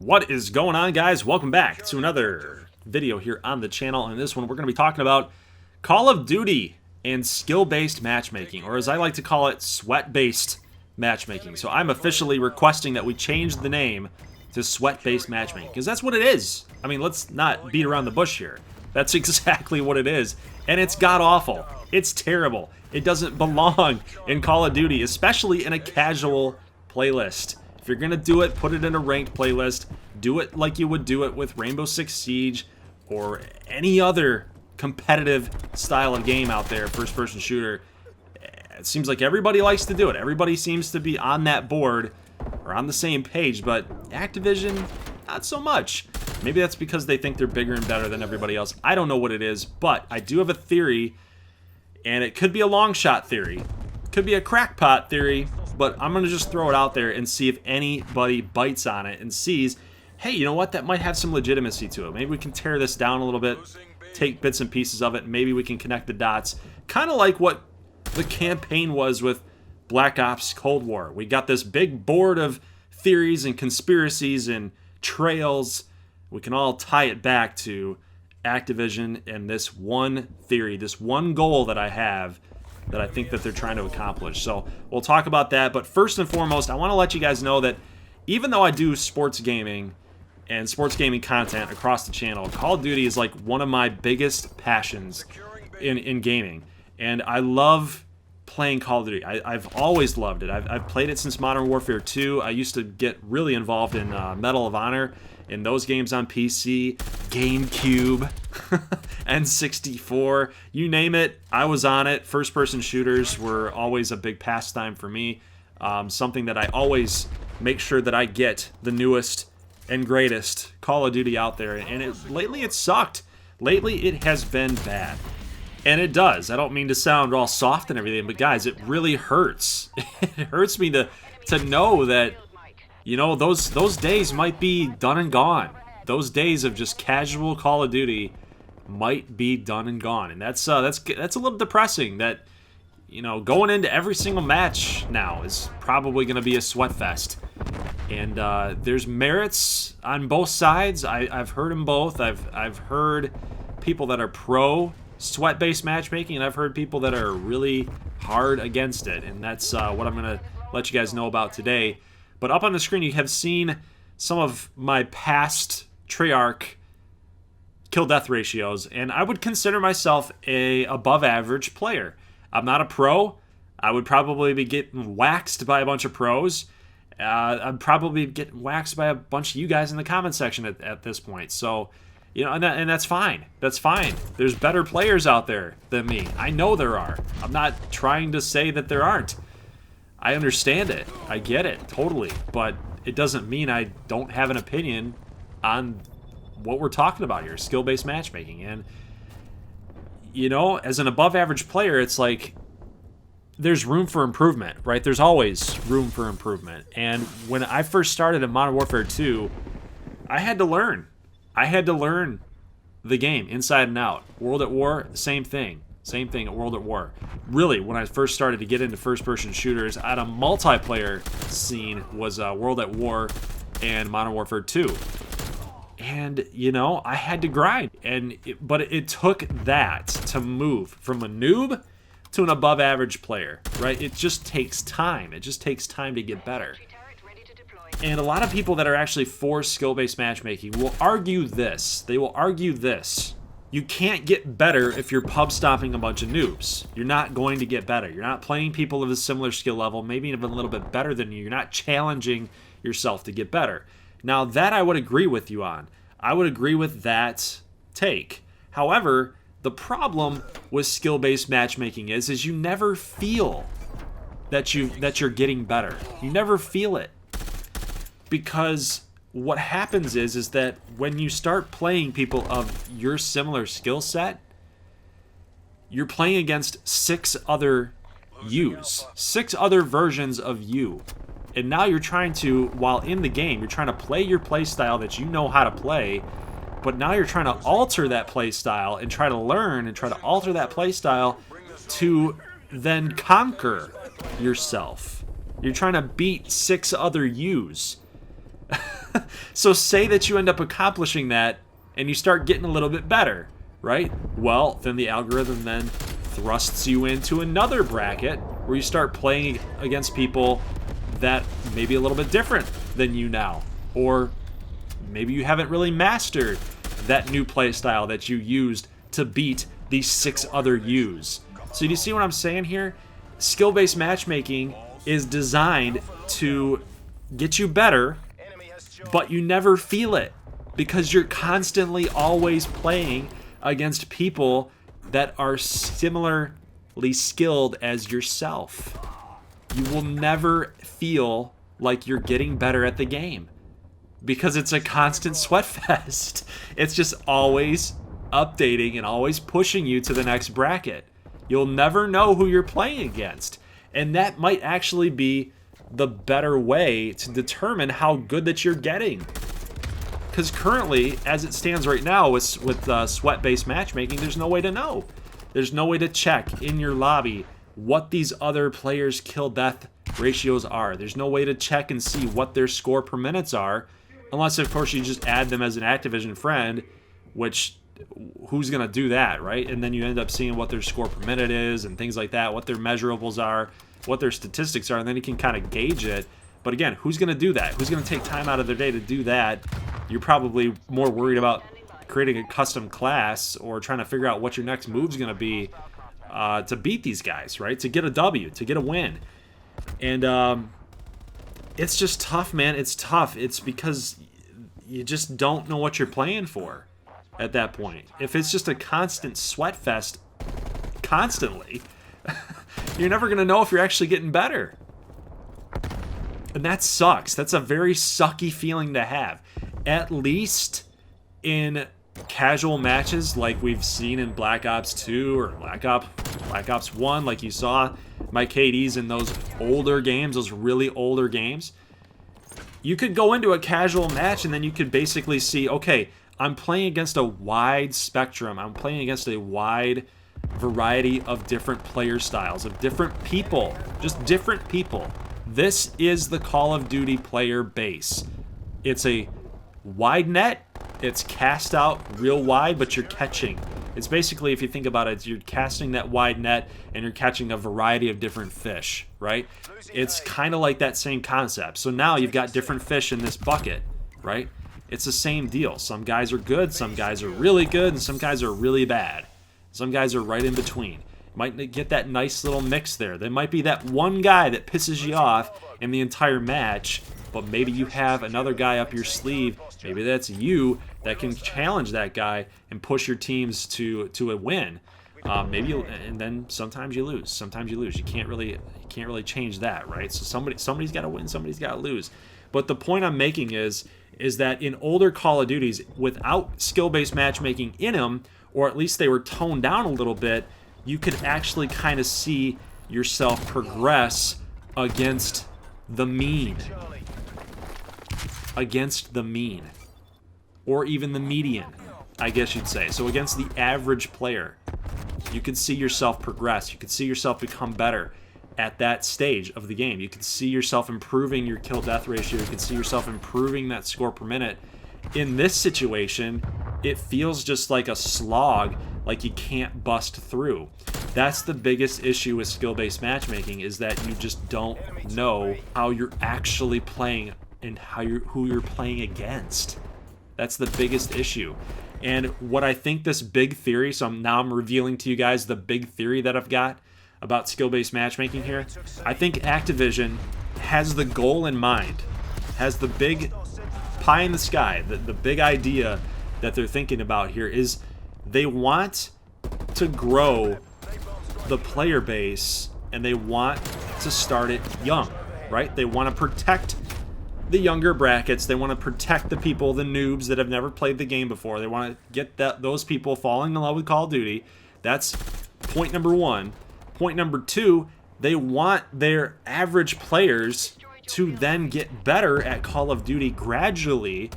What is going on, guys? Welcome back to another video here on the channel. In this one, we're going to be talking about Call of Duty and skill-based matchmaking, or as I like to call it, sweat-based matchmaking. So I'm officially requesting that we change the name to sweat-based matchmaking, because that's what it is. I mean, let's not beat around the bush here. That's exactly what it is, and it's god-awful. It's terrible. It doesn't belong in Call of Duty, especially in a casual playlist. If you're going to do it, put it in a ranked playlist. Do it like you would do it with Rainbow Six Siege or any other competitive style of game out there, first-person shooter. It seems like everybody likes to do it. Everybody seems to be on that board or on the same page, but Activision, not so much. Maybe that's because they think they're bigger and better than everybody else. I don't know what it is, but I do have a theory, and it could be a long shot theory. Could be a crackpot theory, but I'm going to just throw it out there and see if anybody bites on it and sees, hey, you know what, that might have some legitimacy to it. Maybe we can tear this down a little bit, take bits and pieces of it, and maybe we can connect the dots. Kind of like what the campaign was with Black Ops Cold War. We got this big board of theories and conspiracies and trails. We can all tie it back to Activision and this one theory, this one goal that I have that I think that they're trying to accomplish. So we'll talk about that, but first and foremost, I want to let you guys know that even though I do sports gaming and sports gaming content across the channel, Call of Duty is like one of my biggest passions in gaming, and I love playing Call of Duty. I've always loved it. I've played it since Modern Warfare 2. I used to get really involved in Medal of Honor, in those games on PC, GameCube, N64, you name it, I was on it. First-person shooters were always a big pastime for me. Something that I always make sure that I get the newest and greatest Call of Duty out there. And lately it sucked. Lately it has been bad. And it does. I don't mean to sound all soft and everything, but guys, it really hurts. It hurts me to know that, you know, those days might be done and gone. Those days of just casual Call of Duty might be done and gone, and that's a little depressing. That, you know, going into every single match now is probably going to be a sweat fest, and there's merits on both sides. I've heard them both. I've heard people that are pro sweat-based matchmaking, and I've heard people that are really hard against it, and that's what I'm going to let you guys know about today. But up on the screen, you have seen some of my past Treyarch kill-death ratios, and I would consider myself a above-average player. I'm not a pro. I would probably be getting waxed by a bunch of pros. I'd probably be getting waxed by a bunch of you guys in the comment section at this point. So, you know, and that's fine. That's fine. There's better players out there than me. I know there are. I'm not trying to say that there aren't. I understand it. I get it, totally. But it doesn't mean I don't have an opinion on what we're talking about here, skill-based matchmaking. And, you know, as an above-average player, it's like there's room for improvement, right? There's always room for improvement. And when I first started in Modern Warfare 2, I had to learn. I had to learn the game inside and out. World at War, same thing. Same thing at World at War. Really, when I first started to get into first-person shooters at a multiplayer scene was World at War and Modern Warfare 2. And, you know, I had to grind. But it took that to move from a noob to an above-average player, right? It just takes time. It just takes time to get better. And a lot of people that are actually for skill-based matchmaking will argue this. They will argue this. You can't get better if you're pub stomping a bunch of noobs. You're not going to get better. You're not playing people of a similar skill level, maybe even a little bit better than you. You're not challenging yourself to get better. Now, that I would agree with you on. I would agree with that take. However, the problem with skill-based matchmaking is you never feel that you're getting better. You never feel it. Because what happens is that when you start playing people of your similar skill set, you're playing against 6 other yous, 6 other versions of you. And now you're trying to, while in the game, you're trying to play your play style that you know how to play, but now you're trying to alter that play style and try to learn and try to alter that play style to then conquer yourself. You're trying to beat 6 other yous. So say that you end up accomplishing that and you start getting a little bit better, right? Well, then the algorithm then thrusts you into another bracket where you start playing against people that may be a little bit different than you now. Or maybe you haven't really mastered that new play style that you used to beat these 6 other U's. So do you see what I'm saying here? Skill-based matchmaking is designed to get you better, but you never feel it because you're constantly always playing against people that are similarly skilled as yourself. You will never feel like you're getting better at the game because it's a constant sweat fest. It's just always updating and always pushing you to the next bracket. You'll never know who you're playing against. And that might actually be the better way to determine how good that you're getting. Because currently, as it stands right now with sweat-based matchmaking, there's no way to know. There's no way to check in your lobby what these other players' kill-death ratios are. There's no way to check and see what their score per minutes are, unless, of course, you just add them as an Activision friend, which, who's going to do that, right? And then you end up seeing what their score per minute is and things like that, what their measurables are, what their statistics are, and then you can kind of gauge it. But again, who's going to do that? Who's going to take time out of their day to do that? You're probably more worried about creating a custom class or trying to figure out what your next move's going to be to beat these guys, right? To get a W, to get a win. And it's just tough, man. It's tough. It's because you just don't know what you're playing for at that point. If it's just a constant sweat fest constantly, you're never going to know if you're actually getting better. And that sucks. That's a very sucky feeling to have. At least in casual matches like we've seen in Black Ops 2 or Black Ops 1, like you saw my KDs in those older games, those really older games, you could go into a casual match and then you could basically see, okay, I'm playing against a wide spectrum. I'm playing against a wide variety of different player styles, of different people, just different people. This is the Call of Duty player base. It's a wide net. It's cast out real wide, but you're catching. It's basically, if you think about it, you're casting that wide net and you're catching a variety of different fish, right? It's kind of like that same concept. So now you've got different fish in this bucket, right? It's the same deal. Some guys are good, some guys are really good, and some guys are really bad. Some guys are right in between. Might get that nice little mix there. There might be that one guy that pisses you off in the entire match, but maybe you have another guy up your sleeve. Maybe that's you that can challenge that guy and push your teams to a win. And then sometimes you lose. Sometimes you lose. You can't really change that, right? So somebody's got to win. Somebody's got to lose. But the point I'm making is that in older Call of Duties, without skill-based matchmaking in them, or at least they were toned down a little bit, you could actually kind of see yourself progress against the mean. Against the mean. Or even the median, I guess you'd say. So against the average player, you could see yourself progress. You could see yourself become better at that stage of the game. You could see yourself improving your kill-death ratio. You could see yourself improving that score per minute. In this situation, it feels just like a slog, like you can't bust through. That's the biggest issue with skill-based matchmaking, is that you just don't know how you're actually playing and who you're playing against. That's the biggest issue. And what I think this big theory, so now I'm revealing to you guys the big theory that I've got about skill-based matchmaking here. I think Activision has the goal in mind, has the big pie in the sky, the big idea that they're thinking about here is they want to grow the player base and they want to start it young, right? They want to protect the younger brackets. They want to protect the people, the noobs that have never played the game before. They want to get those people falling in love with Call of Duty. That's point number one. Point number two, they want their average players to then get better at Call of Duty gradually.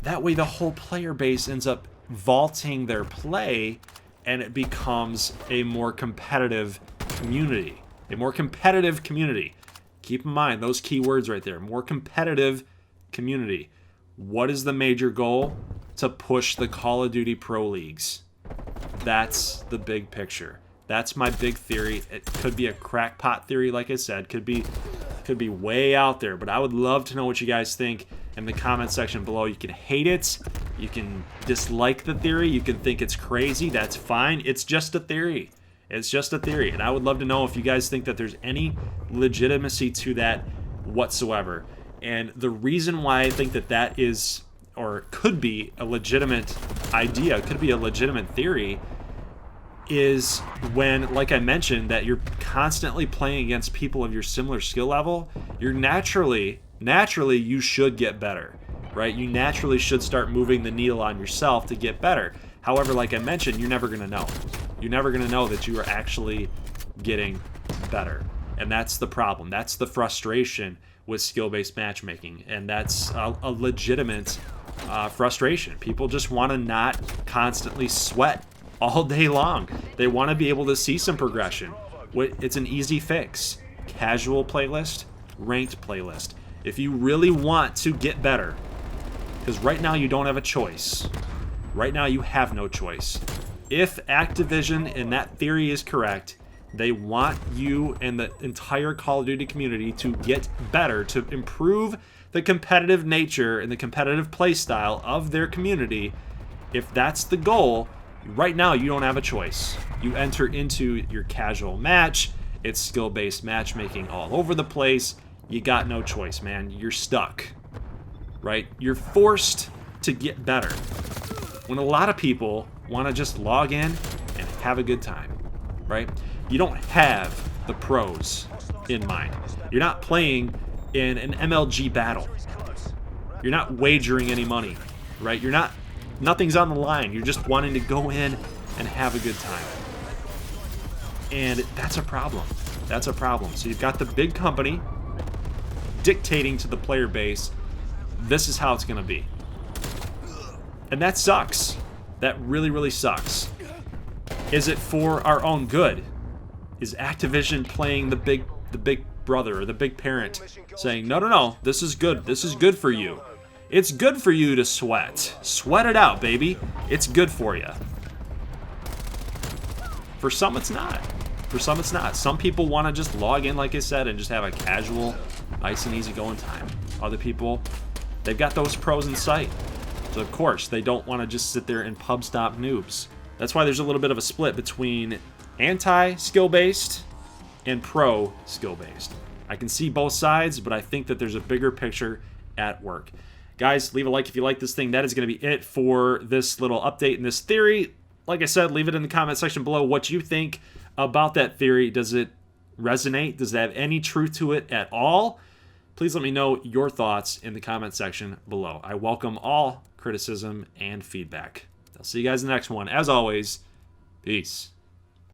That way the whole player base ends up vaulting their play and it becomes a more competitive community. A more competitive community. Keep in mind those key words right there. More competitive community. What is the major goal? To push the Call of Duty Pro Leagues. That's the big picture. That's my big theory. It could be a crackpot theory, like I said. Could be way out there, but I would love to know what you guys think in the comment section below. You can hate it. You can dislike the theory. You can think it's crazy. That's fine. It's just a theory. It's just a theory. And I would love to know if you guys think that there's any legitimacy to that whatsoever. And the reason why I think that that is, or could be, a legitimate idea, could be a legitimate theory, is when, like I mentioned, that you're constantly playing against people of your similar skill level, you're naturally you should get better, right? You naturally should start moving the needle on yourself to get better. However, like I mentioned, you're never going to know. You're never going to know that you are actually getting better. And that's the problem. That's the frustration with skill-based matchmaking. And that's a legitimate frustration. People just want to not constantly sweat all day long. They want to be able to see some progression. It's an easy fix. Casual playlist, ranked playlist. If you really want to get better, because right now you don't have a choice. Right now you have no choice. If Activision and that theory is correct, they want you and the entire Call of Duty community to get better, to improve the competitive nature and the competitive play style of their community. If that's the goal, right now you don't have a choice. You enter into your casual match. It's skill-based matchmaking all over the place. You got no choice, man. You're stuck, right? You're forced to get better. When a lot of people want to just log in and have a good time, right? You don't have the pros in mind. You're not playing in an MLG battle. You're not wagering any money, right? Nothing's on the line. You're just wanting to go in and have a good time. And that's a problem. That's a problem. So you've got the big company dictating to the player base, this is how it's going to be. And that sucks. That really, really sucks. Is it for our own good? Is Activision playing the big brother or the big parent saying, no, no, no, this is good. This is good for you. It's good for you to sweat. Sweat it out, baby. It's good for you. For some, it's not. For some, it's not. Some people want to just log in, like I said, and just have a casual, nice and easy going time. Other people, they've got those pros in sight. So, of course, they don't want to just sit there and pub stomp noobs. That's why there's a little bit of a split between anti-skill-based and pro-skill-based. I can see both sides, but I think that there's a bigger picture at work. Guys, leave a like if you like this thing. That is going to be it for this little update and this theory. Like I said, leave it in the comment section below what you think about that theory. Does it resonate? Does it have any truth to it at all? Please let me know your thoughts in the comment section below. I welcome all criticism and feedback. I'll see you guys in the next one. As always, peace.